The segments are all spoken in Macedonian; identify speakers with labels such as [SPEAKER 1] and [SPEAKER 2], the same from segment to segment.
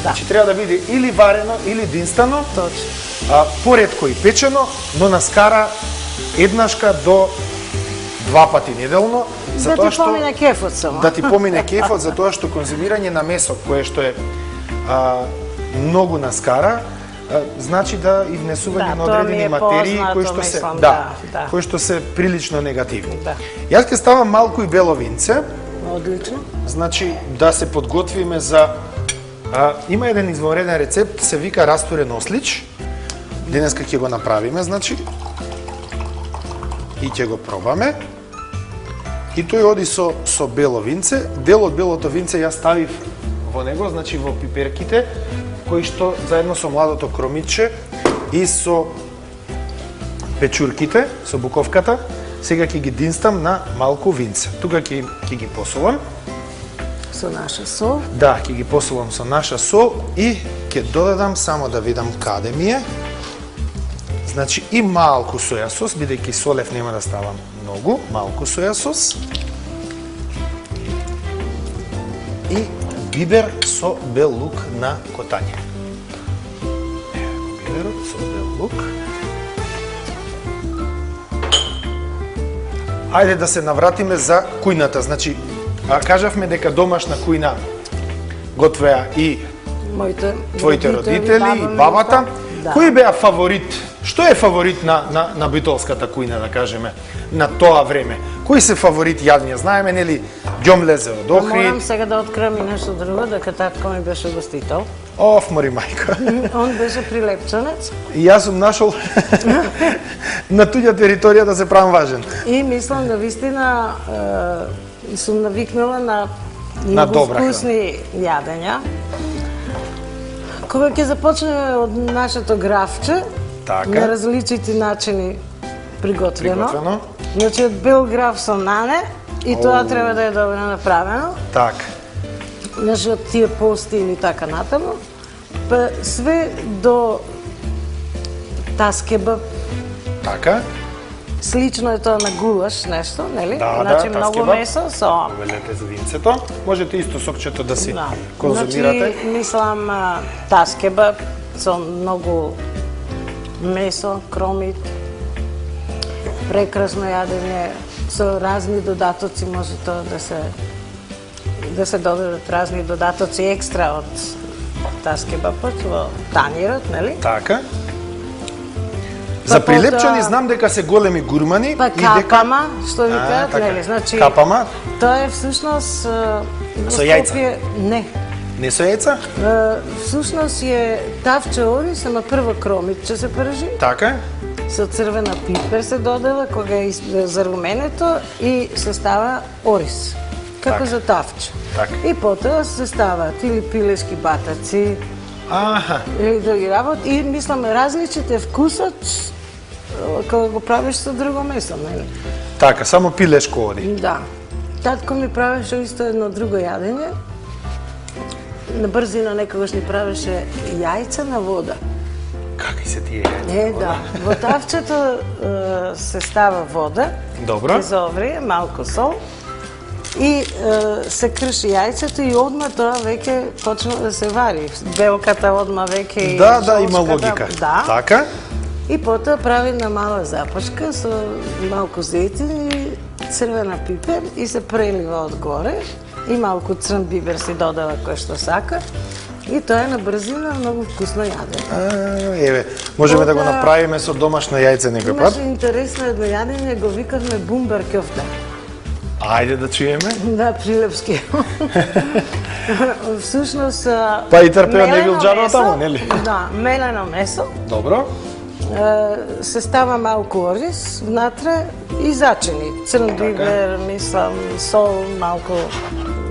[SPEAKER 1] Значи треба да биде или варено, или динстано.
[SPEAKER 2] Точно.
[SPEAKER 1] Поретко и печено, но на скара еднашка до 2 пати неделно,
[SPEAKER 2] Да ти помине кефот само.
[SPEAKER 1] Да ти помине кефот, затоа што конзумирање на месо, кое што е многу на скара, значи да и внесување на одредени материи кои што се кои што се прилично негативни. Јас ќе ставам малку и бело винце.
[SPEAKER 2] Одлично.
[SPEAKER 1] Значи да се подготвиме за има еден извонреден рецепт, се вика растворен ослич. Денеска ќе го направиме, значи. И ќе го пробаме. И тој оди со бело винце. Дел од белото винце ја ставив во него, значи во пиперките, кои што заедно со младото кромиче и со печурките, со буковката, сега ќе ги динстам на малку винце. Тука ќе ги посолам.
[SPEAKER 2] Со наша сол?
[SPEAKER 1] Да, ќе ги посолам со наша сол и ќе додадам, само да видам каде ми е. Значи и малку соја сос, бидејќи солев нема да ставам многу, малку соја сос. И бибер со бел лук на котање. Биберот со бел лук. Ајде да се навратиме за кујната. Значи, кажавме дека домашна кујна готвеа и твоите родители и бабата. Кој беа фаворит? Што е фаворит на битолската кујна, да кажеме, на тоа време? Кои се фаворит јадења? Знаеме, нели, ѓомлезе од Охрид?
[SPEAKER 2] Морам сега да открием и нешто друго, дека татко ми беше гостител.
[SPEAKER 1] Оф, мори мајка.
[SPEAKER 2] Он беше прилепчанец.
[SPEAKER 1] И јас сум нашол на туѓа територија да се правам важен.
[SPEAKER 2] И мислам да вистина сум навикнала на многу вкусни јадења. Кога ќе започнеме од нашето графче, на различити начини приготвено. Значи од бел граф со нане и тоа треба да е добро направено.
[SPEAKER 1] Така.
[SPEAKER 2] Значи од тие пости или така натаму. Па све до таскебаб.
[SPEAKER 1] Така.
[SPEAKER 2] Слично е тоа на гулаш нешто, нели?
[SPEAKER 1] Да,
[SPEAKER 2] значи многу месо со
[SPEAKER 1] велете за винцето. Можете исто сокчето да си конзумирате.
[SPEAKER 2] Значи мислам таскебаб со многу месо, кромит, прекрасно јадење, со разни додатоци може тоа да се додадат разни додатоци екстра од таскебапот во танирот, нели?
[SPEAKER 1] Така. За прилепчани знам дека се големи гурмани.
[SPEAKER 2] Па капама, што викаат, нели? Значи,
[SPEAKER 1] капама?
[SPEAKER 2] Тоа е всушност
[SPEAKER 1] со јајца?
[SPEAKER 2] Не.
[SPEAKER 1] Не со јајца?
[SPEAKER 2] Всушност е тавче орис, ама прво кромитче се пржи.
[SPEAKER 1] Така.
[SPEAKER 2] Со црвена пипер се додава кога е заруменето и се става орис. Како за тавче. И потоа се ставаат или пилешки батаци, или други работи. И мислам, различите вкусот кога го правиш со друго месо, нели?
[SPEAKER 1] Така, само пилешко оди.
[SPEAKER 2] Да. Татко ми правеше исто едно друго јадење. На брзина некогаш ни правеше јајца на вода.
[SPEAKER 1] Какви се тие јајца?
[SPEAKER 2] Да. Во тавчето се става вода, изоври, малку сол и се крши јајцето и одма тоа веќе почна да се вари. Белката одма веќе и
[SPEAKER 1] да, има логика.
[SPEAKER 2] Да.
[SPEAKER 1] Така.
[SPEAKER 2] И потоа прави на мала запашка со малку зејтин и црвена пипер и се прелива одгоре. И малку црн бибер си додава кој што сака. И тоа е на брзина многу вкусно јадење.
[SPEAKER 1] Еве, можеме да го направиме со домашно јајце некој пат.
[SPEAKER 2] Имаше интересно едно јадење, го викавме бумбар кјофте.
[SPEAKER 1] Ајде да чуеме.
[SPEAKER 2] Да, прилепски. Всушност
[SPEAKER 1] па и трпео не бил џабе таму, нели?
[SPEAKER 2] Да, мелено месо.
[SPEAKER 1] Добро.
[SPEAKER 2] Се става малку орис внатре и зачини. Црн бибер, мислам, сол, малку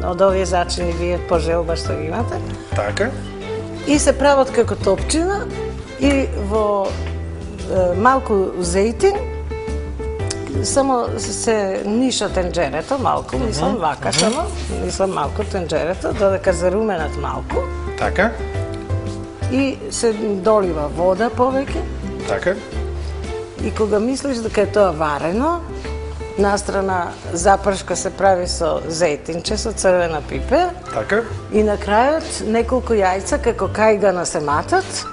[SPEAKER 2] од овие зачини вие по желба што ги имате.
[SPEAKER 1] Така.
[SPEAKER 2] И се прават како топчина и во малку зејтин само се ниша тенџерето малку, мислам вака само, мислам малку тенџерето, додека заруменат малку.
[SPEAKER 1] Така.
[SPEAKER 2] И се долива вода повеќе.
[SPEAKER 1] Така.
[SPEAKER 2] И кога мислиш дека е тоа варено, настрана запршка се прави со зејтинче, со црвена пипер.
[SPEAKER 1] Така.
[SPEAKER 2] И на крајот неколку јајца како кајга на се матат,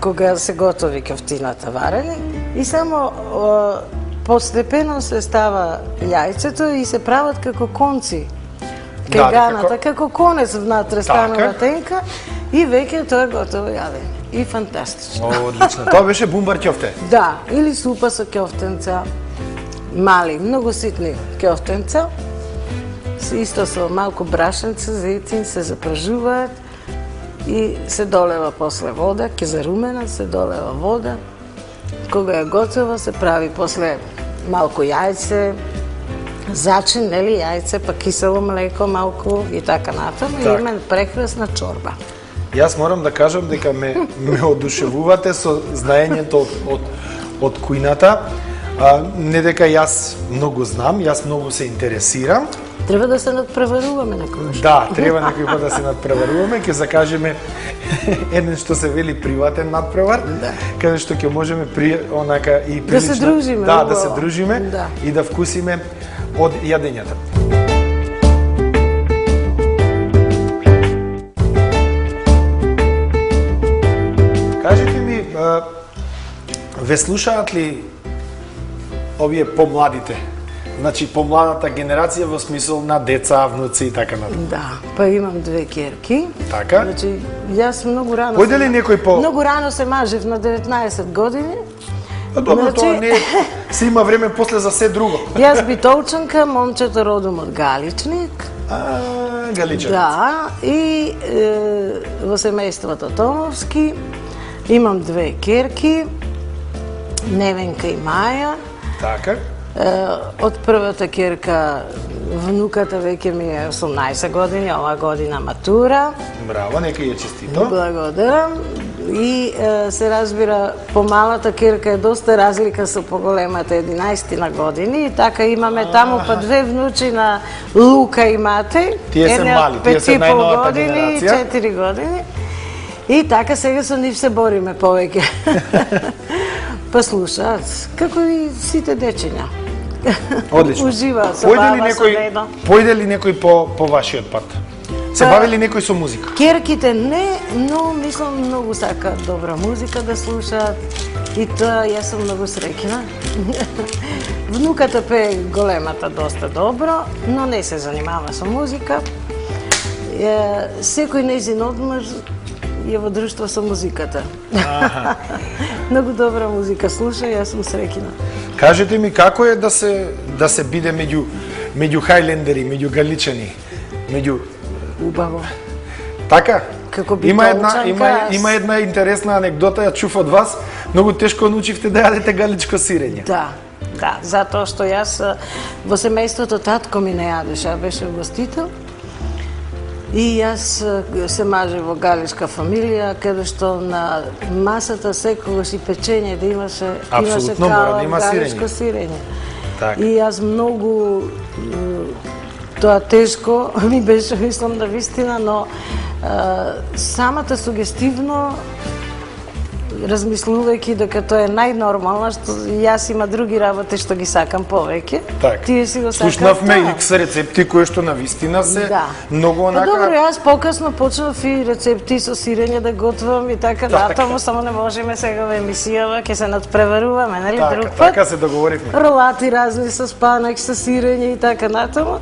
[SPEAKER 2] кога се готови кефтината варени, и само постепено се става јајцето и се прават како конци. Кајганата, како конец внатре станува тенка и веќе тоа е готово јадење. И фантастично.
[SPEAKER 1] Одлично. Тоа беше бумбар ќофте.
[SPEAKER 2] Да, или супа со ќофтенца. Мали, многу ситни ќофтенца. Исто со малку брашенце, зејтин се запражуваат и се долева после вода, ке зарумена се долева вода. Кога е готово се прави после малку јајце, зачин, нели, јајце, па кисело млеко малку и така натаму. И има прекрасна чорба.
[SPEAKER 1] Јас морам да кажам дека ме одушевувате со знаењето од кујната. Не дека јас многу знам, јас многу се интересирам.
[SPEAKER 2] Треба да се надпреваруваме некојаш.
[SPEAKER 1] Да, треба некој пат да се надпреваруваме, ќе закажеме еден што се вели приватен надпревар, каде што ќе можеме онака и прилично
[SPEAKER 2] да се дружиме,
[SPEAKER 1] да се дружиме и да вкусиме од јадењата. Кажете ми, ве слушаат ли овие помладите? Значи, помладата генерација во смисол на деца, внуци и така натаму.
[SPEAKER 2] Да, па имам две ќерки.
[SPEAKER 1] Така?
[SPEAKER 2] Значи, јас многу рано
[SPEAKER 1] Појде ли некој по...
[SPEAKER 2] Многу рано се мажев на 19 години.
[SPEAKER 1] Добро, тоа не се има време после за се друго.
[SPEAKER 2] Јас битолчанка, момчето родом од Галичник.
[SPEAKER 1] Галичанец.
[SPEAKER 2] Да, и во семејството Томовски имам две ќерки, Невенка и Маја.
[SPEAKER 1] Така.
[SPEAKER 2] Од првата ќерка, внуката веќе ми е 18 години, оваа година матура.
[SPEAKER 1] Браво, нека ја честито.
[SPEAKER 2] Благодарам. И се разбира, помалата ќерка е доста разлика со поголемата, 11 на години. И така имаме таму па две внучи на Лука и Матеј.
[SPEAKER 1] Тие се мали, тие се најновата генерација.
[SPEAKER 2] 4 години. И така сега со нив се бориме повеќе. Па слушаат, како и сите дечиња.
[SPEAKER 1] Одлично.
[SPEAKER 2] Ужива со баба, со дедо.
[SPEAKER 1] Појде ли некој по вашиот пат? Се бави ли некој со музика?
[SPEAKER 2] Ќерките не, но мислам многу сакаат добра музика да слушаат. И тоа јас сум многу среќна. Внуката пее големата доста добро, но не се занимава со музика. Секој нејзин одмор е во друштво со музиката. Многу добра музика слуша, јас сум среќна.
[SPEAKER 1] Кажете ми како е да се биде меѓу хајлендери, меѓу галичани, меѓу
[SPEAKER 2] Убаво.
[SPEAKER 1] Така?
[SPEAKER 2] Како
[SPEAKER 1] Има една интересна анегдота, ја чув од вас. Многу тешко научивте да јадете галичко сирење.
[SPEAKER 2] Да, затоа што јас во семејството татко ми не јадеше, а беше гостител. И јас се мажев во галичка фамилија, каде што на масата секогаш и печење да имаше
[SPEAKER 1] мора да има
[SPEAKER 2] галичко сирење.
[SPEAKER 1] Так.
[SPEAKER 2] И јас многу тоа тешко ми беше, мислам, на вистина, но самата сугестивно размислувајќи дека тоа е најнормално, што јас има други работи што ги сакам повеќе.
[SPEAKER 1] Так.
[SPEAKER 2] Тие си го сакаат.
[SPEAKER 1] Слушнавме икс рецепти кои што на вистина се многу онака.
[SPEAKER 2] Добро, јас покасно почнав и рецепти со сирење да готвам и така натаму, само не можеме сега во емисијава, ќе се надпреваруваме, нели, друг пат.
[SPEAKER 1] Така се договоривме.
[SPEAKER 2] Ролати разни со спанак, со сирење и така натаму.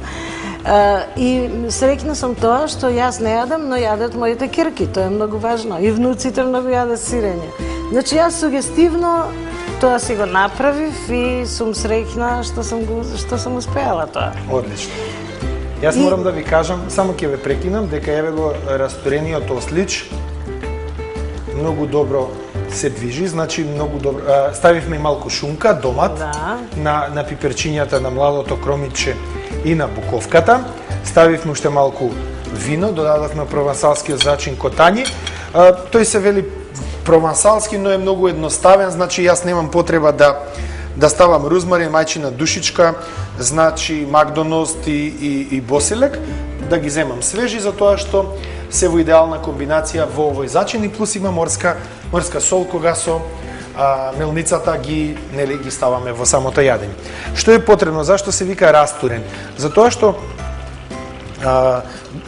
[SPEAKER 2] И среќна сум тоа што јас не јадам, но јадат моите ќерки, тоа е многу важно. И внуците многу јадат сирење. Значи јас сугестивно тоа си го направив и сум среќна што сум успеала тоа.
[SPEAKER 1] Одлично. Јас морам да ви кажам, само ќе ве прекинам, дека еве го растворениот ослич многу добро се движи, значи многу добро. Ставивме малку шунка, домат, на пиперчињата, на младото кромиче и на буковката. Ставивме уште малку вино, додадовме провансалскиот зачин котањи. Тој се вели провансалски, но е многу едноставен, значи јас немам потреба да ставам рузмарин, мајчина душичка, значи макдоност и босилек, да ги земам свежи, затоа што се во идеална комбинација во овој зачин и плюс има морска сол кога со мелницата ги ставаме во самото јадење. Што е потребно? Зашто се вика растурен? Затоа што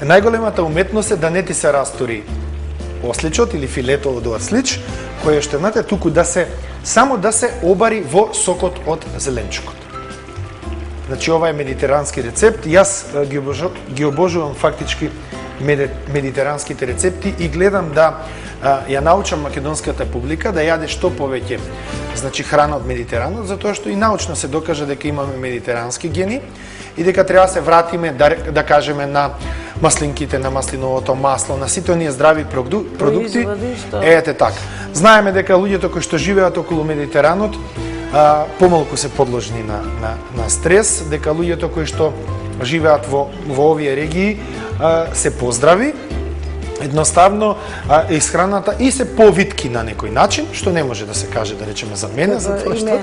[SPEAKER 1] најголемата уметност е да не ти се растури осличот или филето од ослич, кој што знаете туку само да се обари во сокот од зеленчукот. Значи ова е медитерански рецепт. Јас ги обожувам фактички медитеранските рецепти и гледам да ја научам македонската публика да јаде што повеќе храна од Медитеранот, затоа што и научно се докажа дека имаме медитерански гени и дека треба да се вратиме, да кажеме, на маслинките, на маслиновото масло, на сите оние здрави продукти. Ете така. Знаеме дека луѓето кои што живеат околу Медитеранот помалку се подложни на стрес, дека луѓето кои што живеат во овие регии се поздрави, едноставно исхраната и се повитки на некој начин, што не може да се каже, да речеме, за мене, затоа што...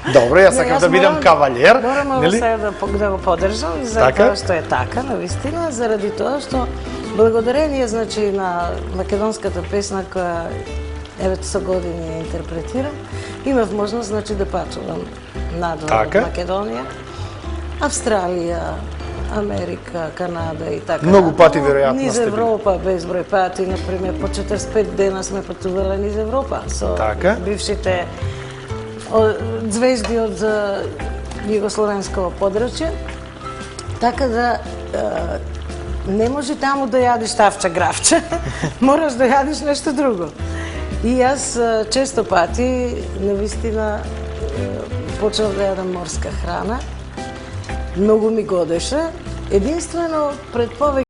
[SPEAKER 1] Добро, јас сакам да бидам кавалер.
[SPEAKER 2] Морам сега да го поддржам, затоа што е така, навистина, заради тоа што благодарение, на македонската песна која еве со години интерпретирам, имав можност, да патувам надвор од Македонија, Австралија, Америка, Канада и така.
[SPEAKER 1] Многу пати веројатно
[SPEAKER 2] низ Европа безброј пати, например по 45 дена сме патувале низ Европа со бившите звезди од југословенско подрачје. Така да не може таму да јадиш тавча гравче, мораш да јадиш нешто друго. И јас често пати навистина почнав да јадам морска храна. Многу ми годеше, единствено пред повеќе